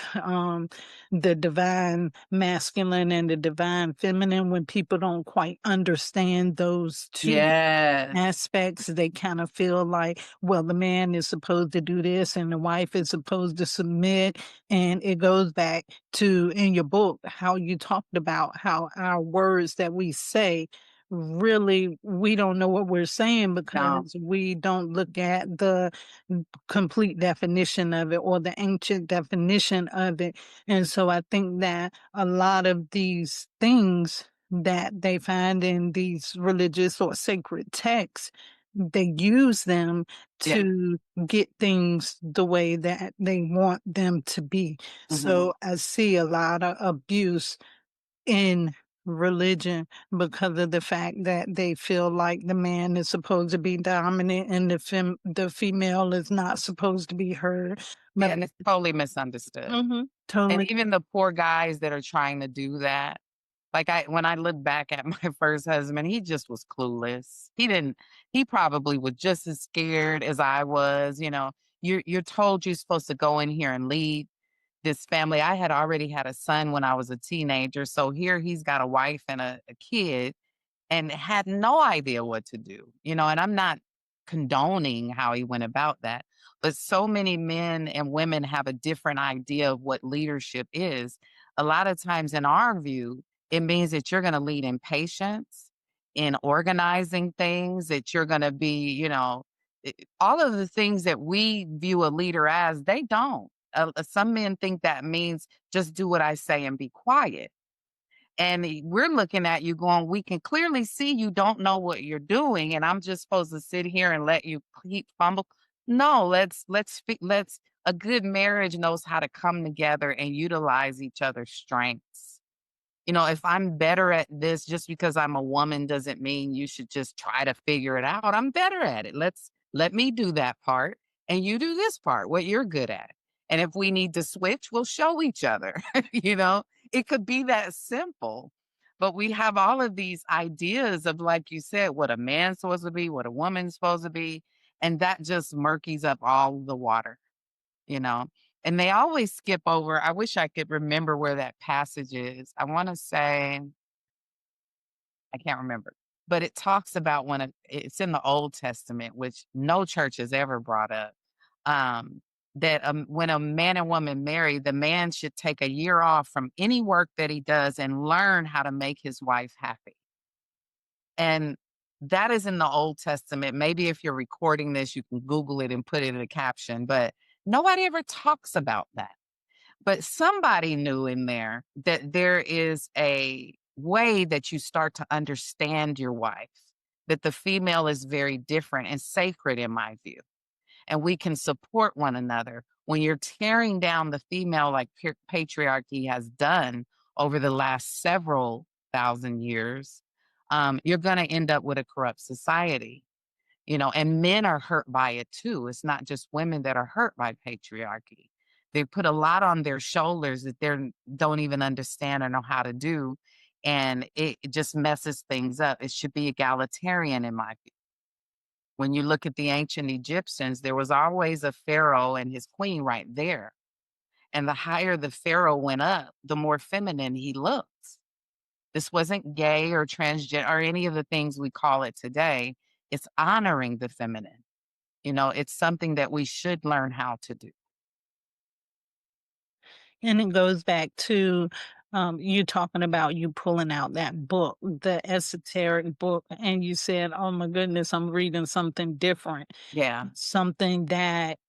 the divine masculine and the divine feminine. When people don't quite understand those two Yes. aspects, they kind of feel like, well, the man is supposed to do this and the wife is supposed to submit. And it goes back to in your book how you talked about how our words that we say really we don't know what we're saying No. because we don't look at the complete definition of it or the ancient definition of it. And so I think that a lot of these things that they find in these religious or sacred texts, they use them Yeah. to get things the way that they want them to be. Mhm. So I see a lot of abuse in religion because of the fact that they feel like the man is supposed to be dominant and the female is not supposed to be heard. Yeah, But and it's totally misunderstood. And totally. even the poor guys that are trying to do that, like, I when I look back at my first husband, he just was clueless. He probably was just as scared as I was, you know. You're told you're supposed to go in here and lead this family. I had already had a son when I was a teenager, so here he's got a wife and a kid, and had no idea what to do, you know, and I'm not condoning how he went about that. But so many men and women have a different idea of what leadership is. A lot of times, in our view, it means that you're going to lead in patience, in organizing things, that you're going to be, you know, all of the things that we view a leader as, they don't. Some men think that means just do what I say and be quiet. And we're looking at you going, we can clearly see you don't know what you're doing, and I'm just supposed to sit here and let you keep fumble. No, let's a good marriage knows how to come together and utilize each other's strengths. You know, if I'm better at this just because I'm a woman doesn't mean you should just try to figure it out. I'm better at it. Let me do that part and you do this part, what you're good at. And if we need to switch, we'll show each other. You know, it could be that simple. But we have all of these ideas of, like you said, what a man's supposed to be, what a woman's supposed to be. And that just murkies up all the water, you know? And they always skip over. I wish I could remember where that passage is. I want to say, I can't remember, but it talks about it's in the Old Testament, which no church has ever brought up. That when a man and woman marry, the man should take a year off from any work that he does and learn how to make his wife happy. And that is in the Old Testament. Maybe if you're recording this, you can Google it and put it in a caption, but nobody ever talks about that. But somebody knew in there that there is a way that you start to understand your wife, that the female is very different and sacred in my view. And we can support one another. When you're tearing down the female like patriarchy has done over the last several thousand years, you're going to end up with a corrupt society. You know, and men are hurt by it too. It's not just women that are hurt by patriarchy. They put a lot on their shoulders that they don't even understand or know how to do. And it just messes things up. It should be egalitarian in my view. When you look at the ancient Egyptians, there was always a pharaoh and his queen right there. And the higher the pharaoh went up, the more feminine he looked. This wasn't gay or transgender or any of the things we call it today. It's honoring the feminine. You know, it's something that we should learn how to do. And it goes back to you talking about you pulling out that book, the esoteric book, and you said, oh my goodness, I'm reading something different, Yeah. something that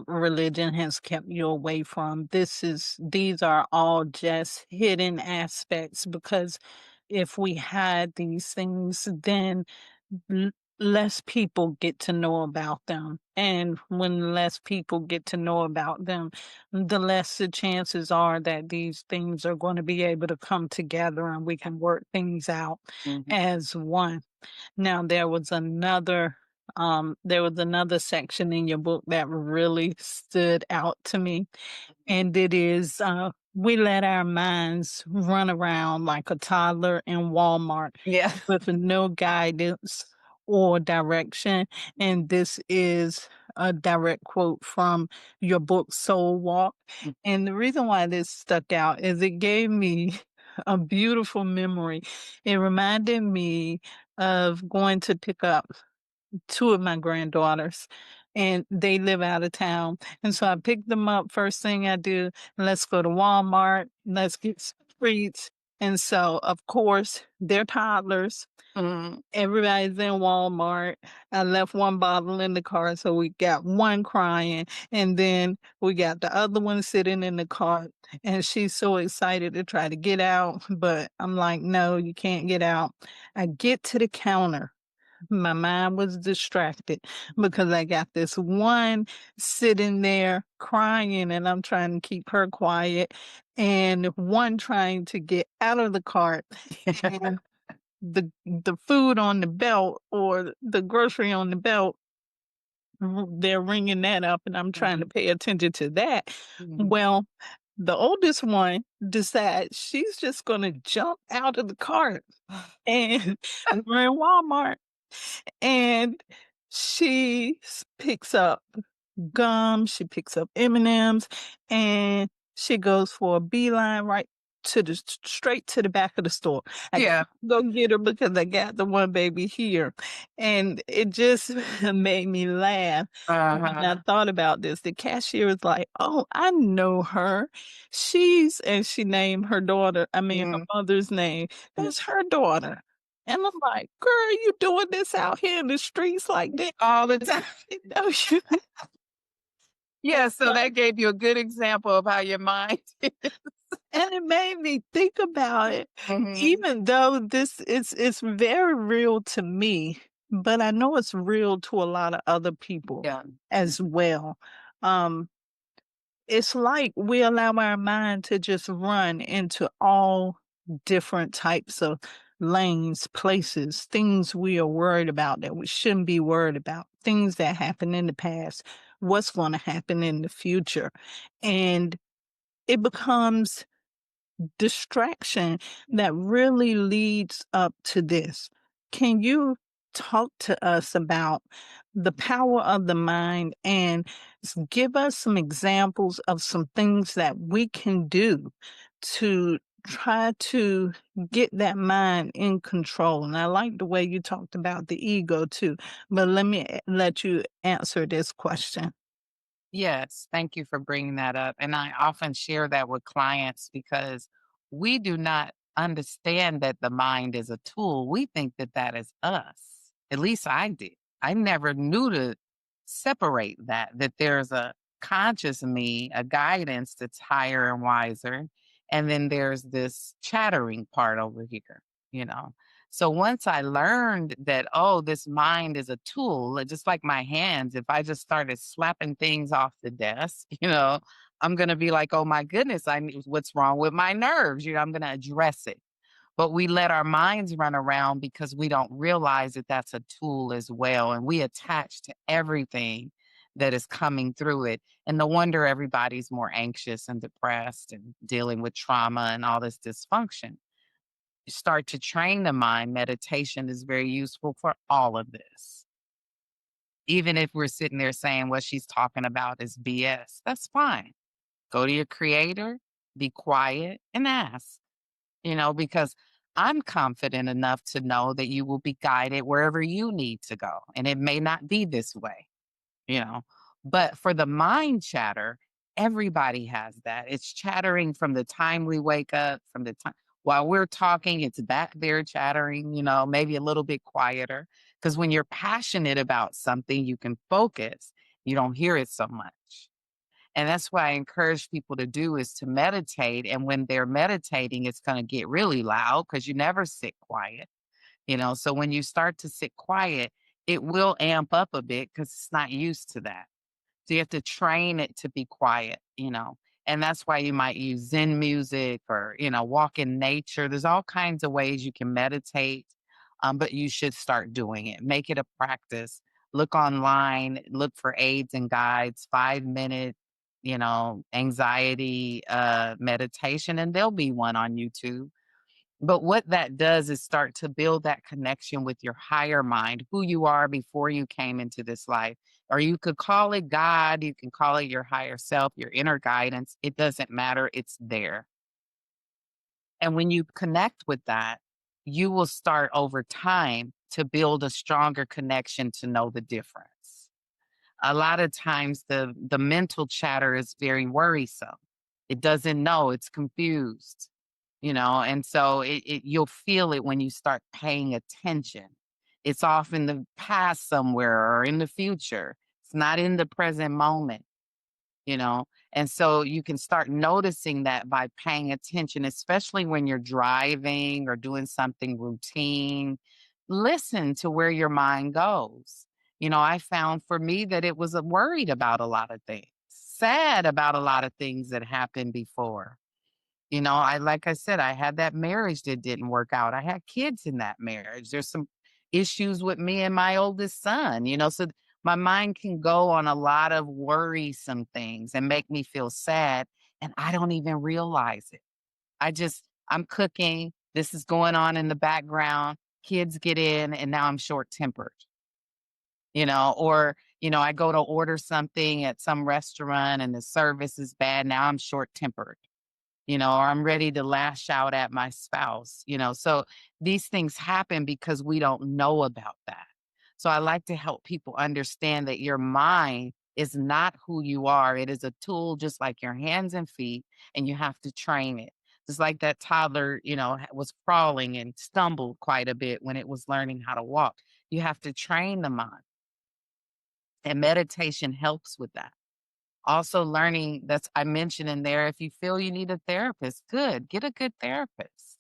religion has kept you away from. These are all just hidden aspects because if we had these things, then l- less people get to know about them. And when less people get to know about them, the less the chances are that these things are going to be able to come together and we can work things out Mhm. as one. Now there was another section in your book that really stood out to me, and it is we let our minds run around like a toddler in Walmart Yeah. with no guidance or direction. And this is a direct quote from your book, Soul Walk. Mm. And the reason why this stuck out is it gave me a beautiful memory. It reminded me of going to pick up two of my granddaughters, and they live out of town. And so I picked them up. First thing I do, let's go to Walmart, let's get some treats. And so, of course, they're toddlers. Mhm. Everybody's in Walmart. I left one bottle in the car, so we got one crying, and then we got the other one sitting in the car, and she's so excited to try to get out, but I'm like, "No, you can't get out." I get to the counter. My mind was distracted because I got this one sitting there crying, and I'm trying to keep her quiet, and one trying to get out of the cart. And the food on the belt or the grocery on the belt, they're ringing that up, and I'm trying to Mhm. pay attention to that. Mhm. Well, the oldest one decides she's just gonna jump out of the cart, and we're in Walmart, and picks up gum, she picks up M&Ms, and she goes for a beeline right to the straight to the back of the store. I gotta Yeah. go get her because I got the one baby here. And it just made me laugh when Uh-huh. I thought about this. The cashier was like, "Oh, I know her. And she named her daughter, I mean, her Mhm. mother's name. Mm. That's her daughter." And I'm like, "Girl, you doing this out here in the streets like this? All the time. No, you." Yeah, so that gave you a good example of how your mind And it made me think about it, Mhm. even though this is it's very real to me, but I know it's real to a lot of other people Yeah. as well. Um, it's like we allow our mind to just run into all different types of lanes, places, things we are worried about that we shouldn't be worried about, things that happened in the past, what's going to happen in the future. And it becomes distraction that really leads up to this. Can you talk to us about the power of the mind and give us some examples of some things that we can do to try to get that mind in control? And I like the way you talked about the ego too, but let you answer this question. Yes, thank you for bringing that up. And I often share that with clients because we do not understand that the mind is a tool. We think that that is us. At least I did. I never knew to separate that there's a conscious me, a guidance that's higher and wiser. And then there's this chattering part over here, you know. So once I learned that, oh, this mind is a tool, just like my hands, if I just started slapping things off the desk, I'm going to be like, oh my goodness, what's wrong with my nerves? I'm going to address it. But we let our minds run around because we don't realize that that's a tool as well. And we attach to everything that is coming through it. And no wonder everybody's more anxious and depressed and dealing with trauma and all this dysfunction. Start to train the mind, meditation is very useful for all of this. Even if we're sitting there saying what she's talking about is BS, that's fine. Go to your creator, be quiet, and ask, because I'm confident enough to know that you will be guided wherever you need to go. And it may not be this way you know. But for the mind chatter, everybody has that. It's chattering from the time we wake up, from the time while we're talking, it's back there chattering, maybe a little bit quieter. Because when you're passionate about something, you can focus. You don't hear it so much. And that's what I encourage people to do is to meditate. And when they're meditating, it's going to get really loud because you never sit quiet. So when you start to sit quiet, it will amp up a bit because it's not used to that. So you have to train it to be quiet. And that's why you might use Zen music or, walk in nature. There's all kinds of ways you can meditate, but you should start doing it. Make it a practice. Look online, look for aids and guides, 5 minute, anxiety meditation, and there'll be one on YouTube But what that does is start to build that connection with your higher mind, who you are before you came into this life. Or you could call it God, you can call it your higher self, your inner guidance. It doesn't matter, it's there. And when you connect with that, you will start over time to build a stronger connection to know the difference. A lot of times the mental chatter is very worrisome. It doesn't know, it's confused, and so you'll feel it when you start paying attention. It's off in the past somewhere or in the future. It's not in the present moment you know? And so you can start noticing that by paying attention, especially when you're driving or doing something routine. Listen to where your mind goes. I found for me that it was worried about a lot of things, sad about a lot of things that happened before. Like I said, I had that marriage that didn't work out. I had kids in that marriage. There's some issues with me and my oldest son, so my mind can go on a lot of worrisome things and make me feel sad. And I don't even realize it. I'm cooking. This is going on in the background. Kids get in, and now I'm short tempered, or, I go to order something at some restaurant and the service is bad. Now I'm short tempered, or I'm ready to lash out at my spouse, So these things happen because we don't know about that. So I like to help people understand that your mind is not who you are. It is a tool just like your hands and feet, and you have to train it. Just like that toddler, was crawling and stumbled quite a bit when it was learning how to walk. You have to train the mind, and meditation helps with that. Also learning that's I mentioned in there, if you feel you need a therapist, good, get a good therapist.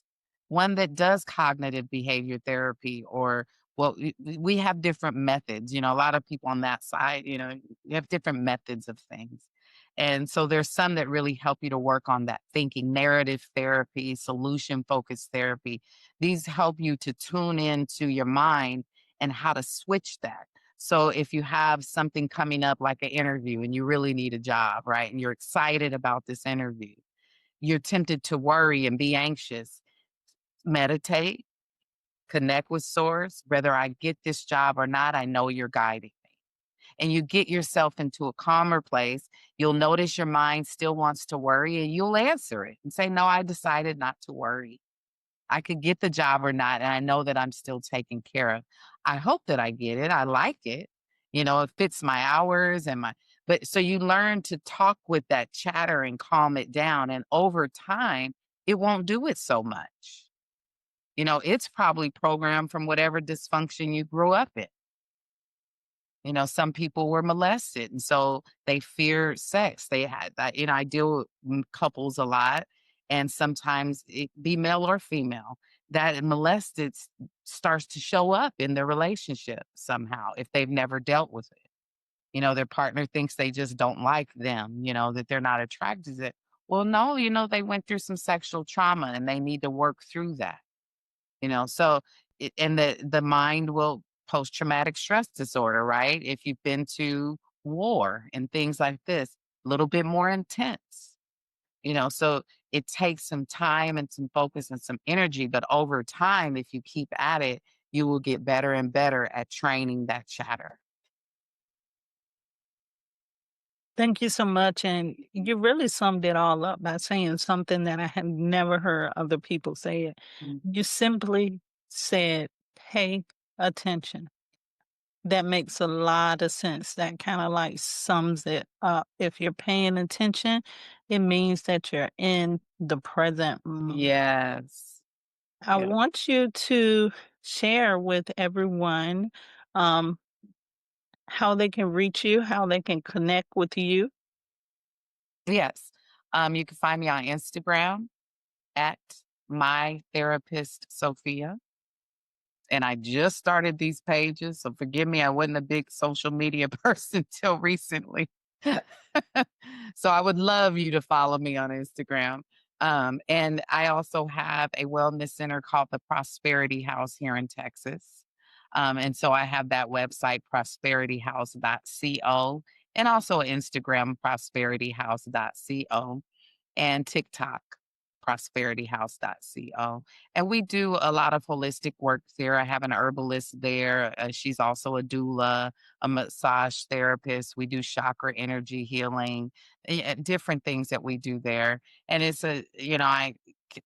One that does cognitive behavior therapy or well, we have different methods, a lot of people on that side, you have different methods of things. And so there's some that really help you to work on that thinking, narrative therapy, solution focused therapy. These help you to tune into your mind and how to switch that. So if you have something coming up like an interview and you really need a job, right? And you're excited about this interview, you're tempted to worry and be anxious. Meditate, connect with source. Whether I get this job or not, I know you're guiding me. And you get yourself into a calmer place. You'll notice your mind still wants to worry and you'll answer it and say, no, I decided not to worry. I could get the job or not, and I know that I'm still taken care of. I hope that I get it. I like it. It fits my hours and but so you learn to talk with that chatter and calm it down. And over time, it won't do it so much. It's probably programmed from whatever dysfunction you grew up in. Some people were molested, and so they fear sex. They had that, I deal with couples a lot, and sometimes it be male or female that molested starts to show up in their relationship somehow if they've never dealt with it. Their partner thinks they just don't like them, that they're not attracted to it. Well, no, they went through some sexual trauma and they need to work through that. So and the mind will post traumatic stress disorder, right? If you've been to war and things like this, a little bit more intense, so it takes some time and some focus and some energy, but over time, if you keep at it, you will get better and better at training that chatter. Thank you so much. And you really summed it all up by saying something that I had never heard other people say it. Mm. You simply said, pay attention. That makes a lot of sense. That kind of like sums it up. If you're paying attention, it means that you're in the present moment. Yes. I Yeah. want you to share with everyone um, how they can reach you, how they can connect with you. Yes. You can find me on Instagram at my therapist Sophia. And I just started these pages, so forgive me, I wasn't a big social media person till recently. So I would love you to follow me on Instagram. And I also have a wellness center called the Prosperity House here in Texas. And so I have that website, prosperityhouse.co, and also Instagram, prosperityhouse.co, and TikTok. prosperityhouse.co. And we do a lot of holistic work there. I have an herbalist there. She's also a doula, a massage therapist. We do chakra energy healing, different things that we do there. And I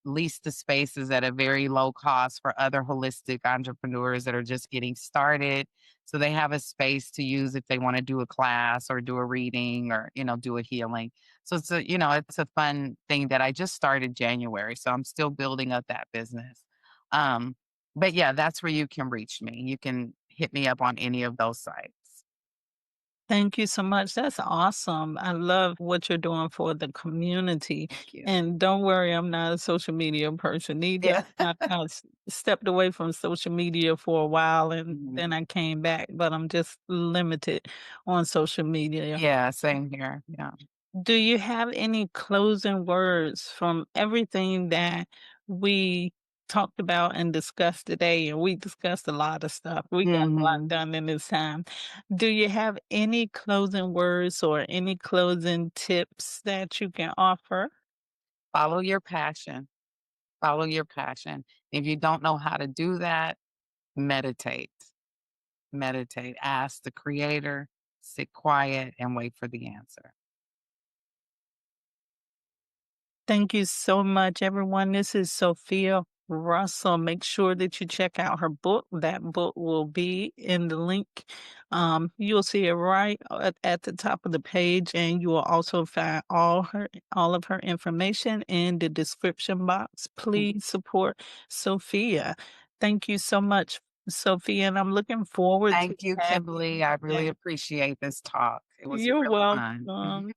lease the spaces at a very low cost for other holistic entrepreneurs that are just getting started. So they have a space to use if they want to do a class or do a reading or, do a healing. So it's a fun thing that I just started January. So I'm still building up that business. Um, but yeah, that's where you can reach me. You can hit me up on any of those sites. Thank you so much. That's awesome. I love what you're doing for the community. Thank you. And don't worry, I'm not a social media person either. Yeah. I stepped away from social media for a while and Mhm. then I came back, but I'm just limited on social media. Yeah, same here. Yeah. Do you have any closing words from everything that we talked about and discussed today? And we discussed a lot of stuff. We got a lot Mhm. done in this time. Do you have any closing words or any closing tips that you can offer? Follow your passion. Follow your passion. If you don't know how to do that, meditate. Meditate. Ask the creator, sit quiet, and wait for the answer. Thank you so much, everyone. This is Sophia Russell. Make sure that you check out her book. That book will be in the link. You'll see it right at the top of the page, and you will also find all of her information in the description box. Please support Sophia. Thank you so much, Sophia, and I'm looking forward to Thank you, having Kimberly. you I really again. appreciate this talk. It was You're really fun. welcome.